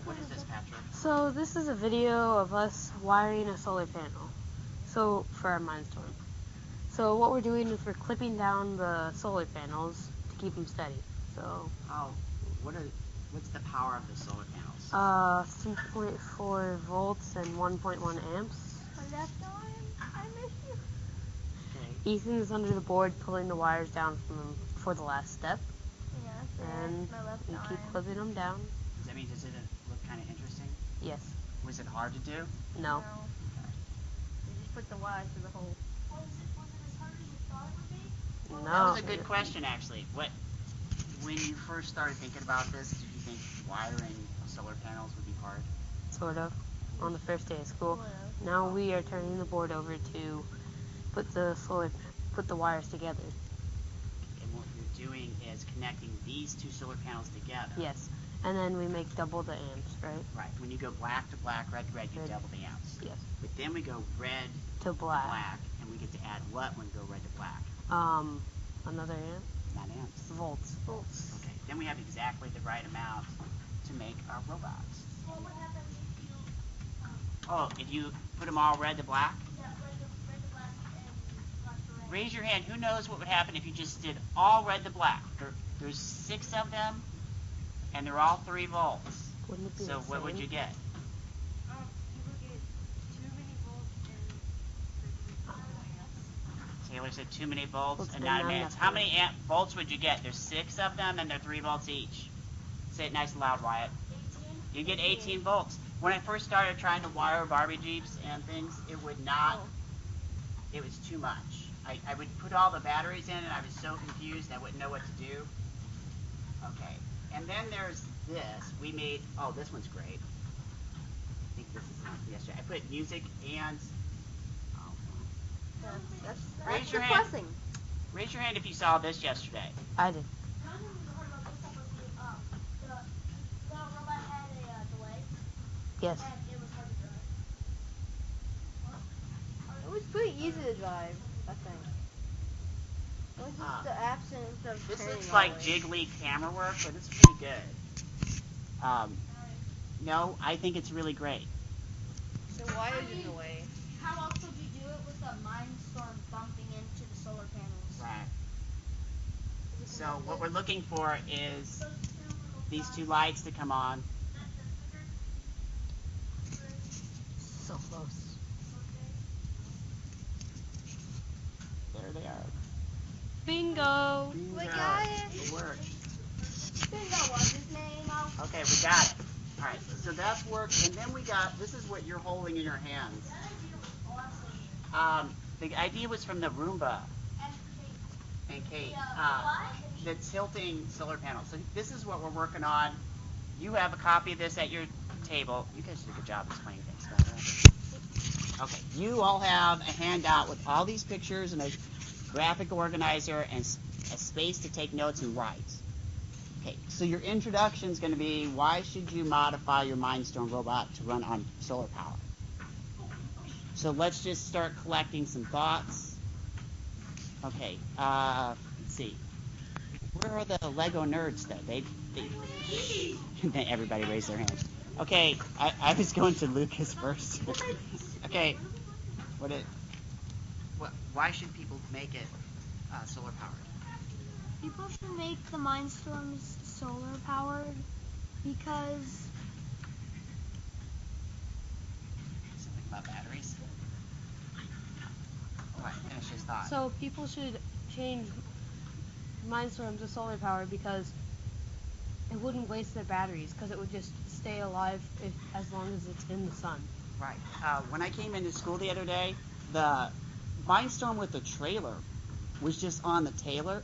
what is this, Patrick? So this is a video of us wiring a solar panel. So for our mindstorm. So what we're doing is we're clipping down the solar panels to keep them steady. So. Oh, what's the power of the solar panels? 3.4 volts and 1.1 amps. I miss you. Okay. Ethan is under the board pulling the wires down for the last step. Yeah, And we keep clipping them down. Does that mean, does it look kind of interesting? Yes. Was it hard to do? No. Okay. You just put the wires to the hole. Was it as hard as you thought it would be? No. That was a good question, actually. When you first started thinking about this, did you think wiring solar panels would be hard? Sort of. On the first day of school. Now we are turning the board over to put the wires together. And what you're doing is connecting these two solar panels together. Yes. And then we make double the amps, right? Right. When you go black to black, red to red, you double the amps. Yes. But then we go red To black. and we get to add what when we go red to black? Another amp? Not amps. Volts. Okay. Then we have exactly the right amount to make our robots. What would happen if you, Oh, if you put them all red to black? red to black and black to red? Raise your hand. Who knows what would happen if you just did all red to black? There's 6 of them, and they're all 3 volts. Wouldn't it be So the what would same? you get? You would get too many volts and Taylor said too many volts Volts and and not not amps. enough How many volts would you get? There's 6 of them, and they're 3 volts each. Say it nice and loud, Wyatt. 18. You get 18 volts. When I first started trying to wire Barbie Jeeps and things, it would not, it was too much. I would put all the batteries in, and I was so confused I wouldn't know what to do. Okay, and then there's this. We made, oh, this one's great. I think this is from yesterday. I put music and, That's Raise your hand. depressing. Raise your hand if you saw this yesterday. I did. The only thing we heard about this stuff was the robot had a delay, Yes. and it was hard to drive. It was pretty easy to drive, I think. It was just the absence of This turning looks like always. jiggly camera work, but it's pretty good. No, I think it's really great. The wires in the way. How else would you do it with a mindstorm bumping into the solar panels? Right. So what we're looking for is these 2 lights to come on. So close. There they are. Bingo! We got it. It worked. Bingo was his name. Okay, we got it. All right, so that's worked. And then we got, this is what you're holding in your hands. The idea was from the Roomba and Kate. The tilting solar panel. So this is what we're working on. You have a copy of this at your table. You guys did a good job explaining things, by the way. Okay, you all have a handout with all these pictures and a graphic organizer and a space to take notes and write. Okay, so your introduction is going to be, why should you modify your mindstorm robot to run on solar power? So let's just start collecting some thoughts. Okay, let's see. Where are the Lego nerds, though? Everybody raised their hands. Okay, I was going to Lucas first. Okay, why should people make it solar powered? People should make the mindstorms solar powered because Something about batteries? All right, finish his thought. So people should change mindstorm to solar power because it wouldn't waste their batteries because it would just stay alive as long as it's in the sun. Right. When I came into school the other day, the mindstorm with the trailer was just on the table,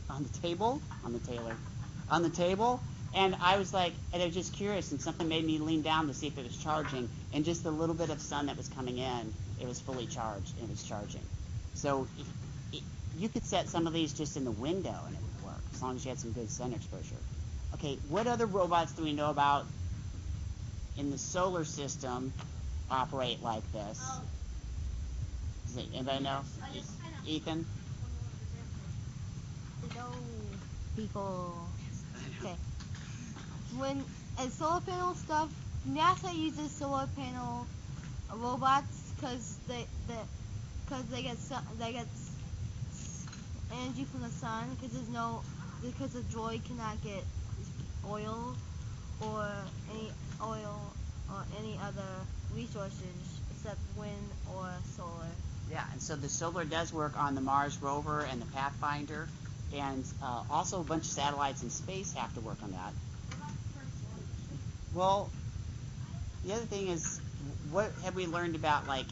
and I was like, and I was just curious, and something made me lean down to see if it was charging, and just the little bit of sun that was coming in, it was fully charged, and it was charging. So you could set some of these just in the window, and it would work, as long as you had some good sun exposure. Okay, what other robots do we know about in the solar system operate like this? Does anybody know? Ethan? people. Okay. When a solar panel stuff NASA uses solar panel robots because they get energy from the sun because the droid cannot get oil or any other resources except wind or solar. Yeah, and so the solar does work on the Mars rover and the Pathfinder, and also a bunch of satellites in space have to work on that. Well, the other thing is, what have we learned about like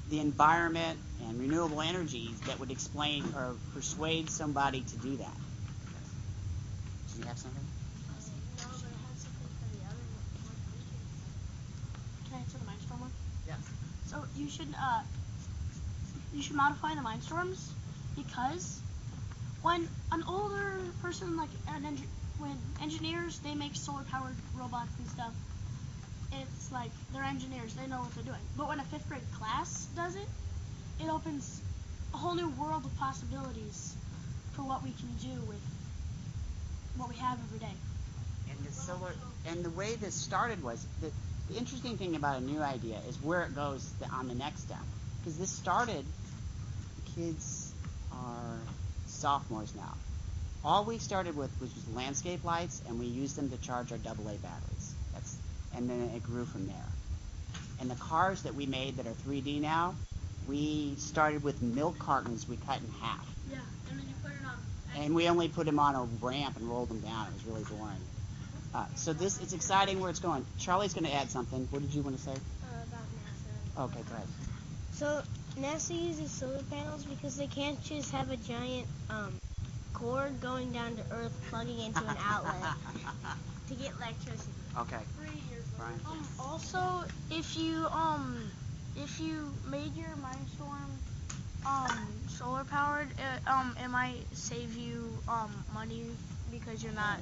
the environment and renewable energies that would explain or persuade somebody to do that? Do you have something? No, but I have something for the other one. Can I answer the mindstorm one? Yes. So you should modify the mindstorms because when an older person like when engineers they make solar powered robots and stuff, it's like they're engineers, they know what they're doing. But when a 5th grade class does it, it opens a whole new world of possibilities for what we can do with what we have every day. And the solar, and the way this started was the interesting thing about a new idea is where it goes on the next step. Because this started, the kids are sophomores now. All we started with was just landscape lights, and we used them to charge our AA batteries. And then it grew from there. And the cars that we made that are 3D now, we started with milk cartons we cut in half. Yeah, and then you put it on. And we only put them on a ramp and rolled them down. It was really boring. So it's exciting where it's going. Charlie's going to add something. What did you want to say? About NASA. Okay, go ahead. So NASA uses solar panels because they can't just have a giant cord going down to Earth plugging into an outlet to get electricity. Okay. Brian. Also, if you made your mindstorm solar powered, it might save you money because you're not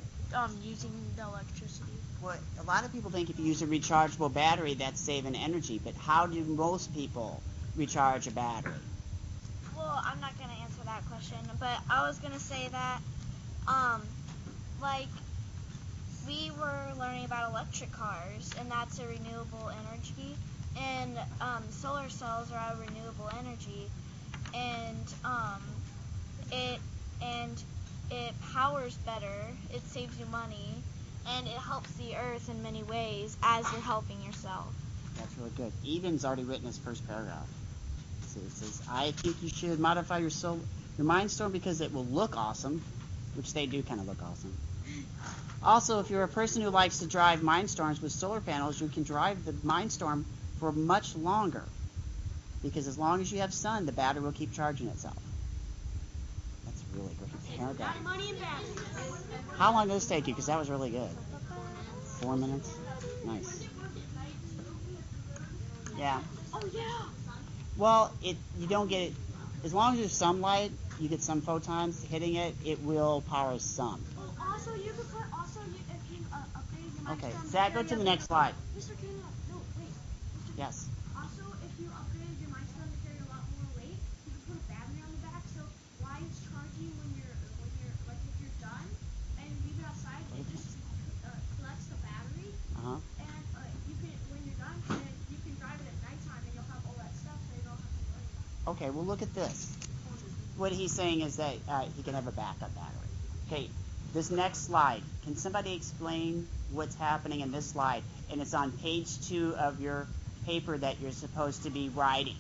using the electricity. Well, a lot of people think if you use a rechargeable battery, that's saving energy. But how do most people recharge a battery? Well, I'm not going to answer that question, but I was going to say that, like, we were learning about electric cars, and that's a renewable energy, and solar cells are a renewable energy, and it powers better, it saves you money, and it helps the earth in many ways as you're helping yourself. That's really good. Eden's already written his first paragraph. So it says, I think you should modify your mindstorm because it will look awesome, which they do kind of look awesome. Also, if you're a person who likes to drive mindstorms with solar panels, you can drive the mindstorm for much longer. Because as long as you have sun, the battery will keep charging itself. That's really great paragraph. Money and batteries. How long did this take you? Because that was really good. 4 minutes? Nice. Yeah. Oh yeah. Well, you don't get it. As long as there's sunlight, you get some photons hitting it, it will power some. Also, you could put if you upgrade your mindstorm. Okay, Zach, go to the next slide. Mr. Kano, no, wait. Yes. Also, if you upgraded your mindstorm to carry a lot more weight, you can put a battery on the back. So while it's charging when you're like if you're done and you leave it outside, it just collects the battery. Uh-huh. And you can when you're done, then you can drive it at nighttime and you'll have all that stuff so you don't have to worry about it. Okay, well look at this. What he's saying is that he can have a backup battery. Okay, this next slide. Can somebody explain what's happening in this slide? And it's on page 2 of your paper that you're supposed to be writing.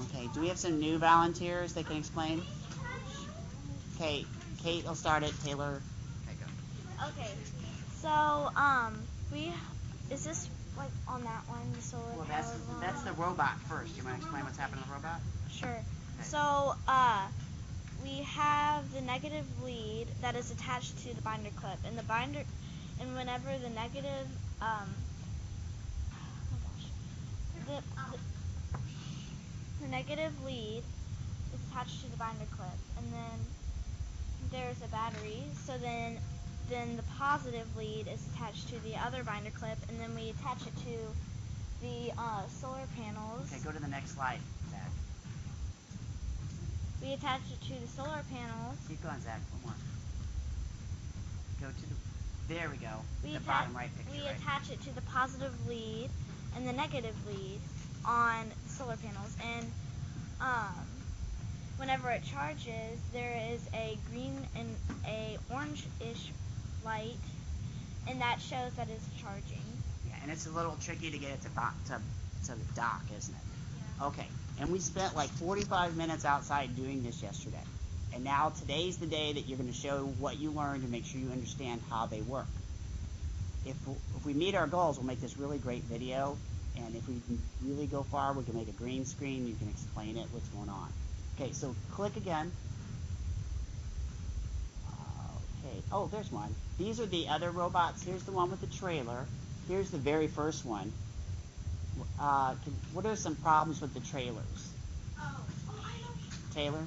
Okay, do we have some new volunteers that can explain? Okay, Kate will start it. Taylor. Okay, go. Okay, so, is this like on that one, the solar Well, powered one? that's the robot first. You want to explain what's happening to the robot? Sure. Okay. So, we have the negative lead that is attached to the binder clip, and whenever the negative, the negative lead is attached to the binder clip, and then there's a battery, so then the positive lead is attached to the other binder clip, and then we attach it to the solar panels. Okay, go to the next slide, Zach. We attach it to the solar panels. Keep going, Zach. One more. Go to the... There we go. we The atta- bottom right picture, we right? attach it to the positive lead and the negative lead on the solar panels, and whenever it charges, there is a green and a orange-ish light, and that shows that it's charging. Yeah, and it's a little tricky to get it to the dock, isn't it? Yeah. Okay, and we spent like 45 minutes outside doing this yesterday. And now today's the day that you're going to show what you learned and make sure you understand how they work. If we meet our goals, we'll make this really great video. And if we can really go far, we can make a green screen. You can explain it, what's going on. Okay, so click again. Okay, oh, there's one. These are the other robots. Here's the one with the trailer. Here's the very first one. What are some problems with the trailers? Taylor?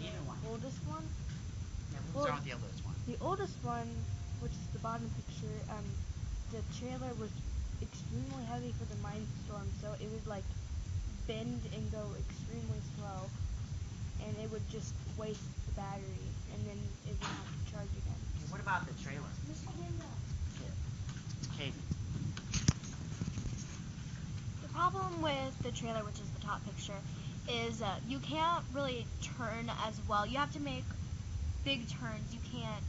Either one. Oldest one? Yeah, what's wrong with the oldest one? The oldest one, which is the bottom picture, the trailer was extremely heavy for the mindstorm, so it would like bend and go extremely slow, and it would just waste the battery, and then it would have to charge again. Okay, what about the trailer? Okay. The problem with the trailer, which is the top picture, is you can't really turn as well. You have to make big turns. You can't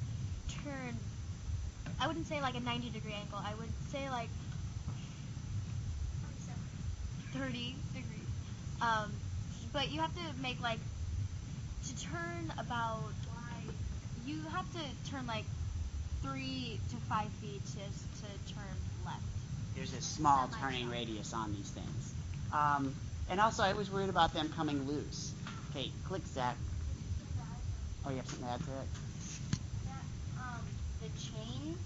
turn, I wouldn't say like a 90-degree angle. I would say like 30 degrees. But you have to make like, to turn about, you have to turn like 3 to 5 feet just to turn left. There's a small turning radius on these things. And also, I was worried about them coming loose. Okay, click Zach. Oh, you have something to add to it? The chain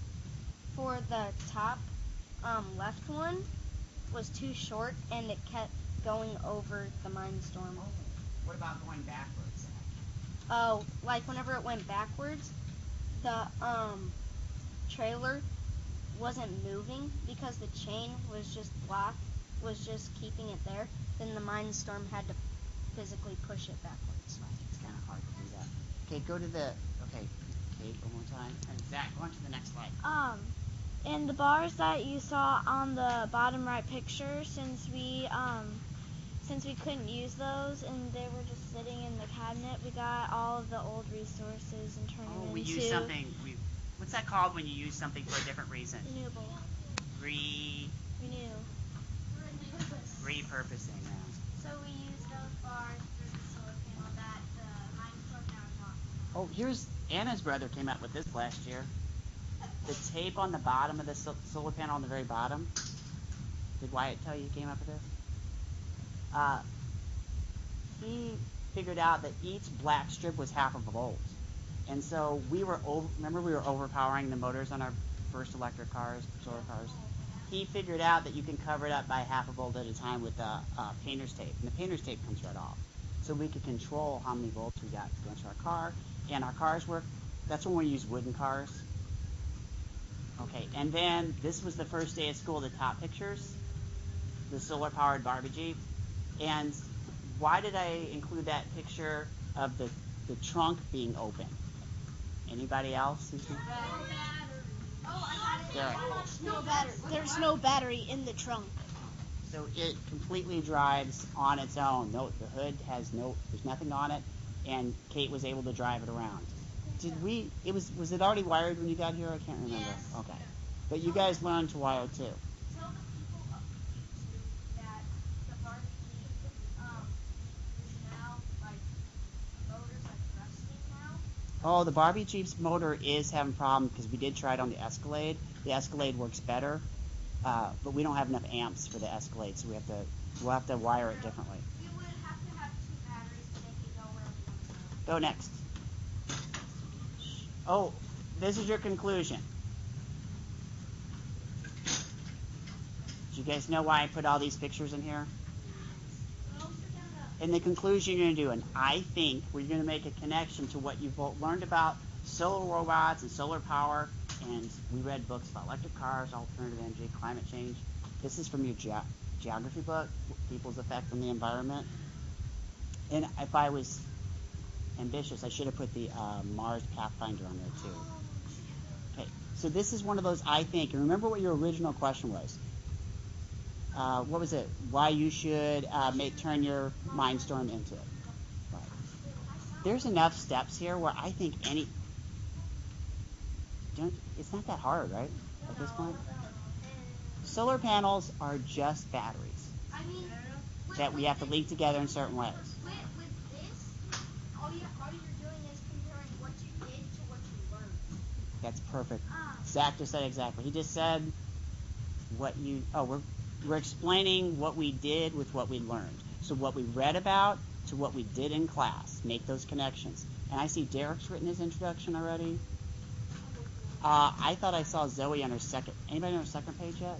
for the top left one was too short, and it kept going over the mindstorm. Oh, what about going backwards, Zach? Oh, like whenever it went backwards, the trailer wasn't moving because the chain was just blocked, was just keeping it there. Then the mindstorm had to physically push it backwards. It's kind of hard to do that. Okay, go to the, okay, Kate, one more time. And Zach, go on to the next slide. And the bars that you saw on the bottom right picture, since we couldn't use those and they were just sitting in the cabinet, we got all of the old resources and turned them We into use something, what's that called when you use something for a different reason? renewable. Repurposing, yeah. So we use those bars for the solar panel that the mindstorm now is on. Oh, here's Anna's brother came up with this last year. The tape on the bottom of the solar panel on the very bottom. Did Wyatt tell you he came up with this? He figured out that each black strip was half of a volt. And so we were overpowering the motors on our first electric cars, solar cars. He figured out that you can cover it up by half a volt at a time with painter's tape. And the painter's tape comes right off. So we could control how many volts we got to go into our car. And our cars work. That's when we use wooden cars. Okay, and then this was the first day of school, the top pictures. The solar-powered Barbie Jeep. And why did I include that picture of the trunk being open? Anybody else? There's no battery in the trunk. So it completely drives on its own. No, the hood has there's nothing on it, and Kate was able to drive it around. Was it already wired when you got here? I can't remember. Yes. Okay. But you guys learned to wire too. Tell the people up YouTube that the Barbie Jeep is now like motors like rusting now. Oh, the Barbie Jeep's motor is having problems because we did try it on the Escalade. The Escalade works better, but we don't have enough amps for the Escalade, so we'll have to wire it differently. You would have to have 2 batteries to make it go where we want to go. Go next. Oh, this is your conclusion. Do you guys know why I put all these pictures in here? In the conclusion, you're going to do, and I think we're going to make a connection to what you've learned about solar robots and solar power, and we read books about electric cars, alternative energy, climate change. This is from your geography book, People's Effect on the Environment. And if I was ambitious, I should have put the Mars Pathfinder on there too. Okay, so this is one of those I think, and remember what your original question was. What was it? Why you should turn your mindstorm into it. Right. There's enough steps here where I think it's not that hard, right? At this point, solar panels are just batteries that we have to link together in certain ways. With this, all you're doing is comparing what you did to what you learned. That's perfect. Zach just said exactly. He just said we're explaining what we did with what we learned. So what we read about to what we did in class. Make those connections. And I see Derek's written his introduction already. I thought I saw Zoe on her second. Anybody on her second page yet?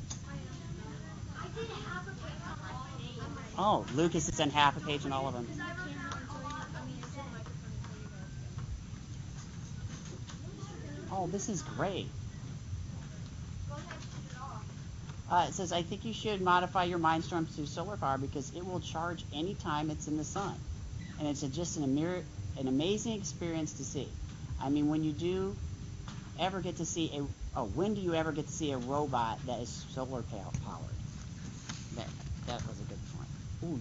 I did half a page on all of them. Oh, Lucas has done half a page on all of them. Oh, this is great. It says, I think you should modify your mindstorm to solar power because it will charge any time it's in the sun. And it's just an amazing experience to see. I mean, when you do ever get to see when do you ever get to see a robot that is solar powered? That was a good point. Ooh,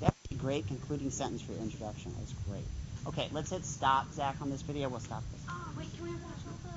that would be a great concluding sentence for your introduction. That was great. Okay, let's hit stop, Zach, on this video. We'll stop this. Wait, can we watch all the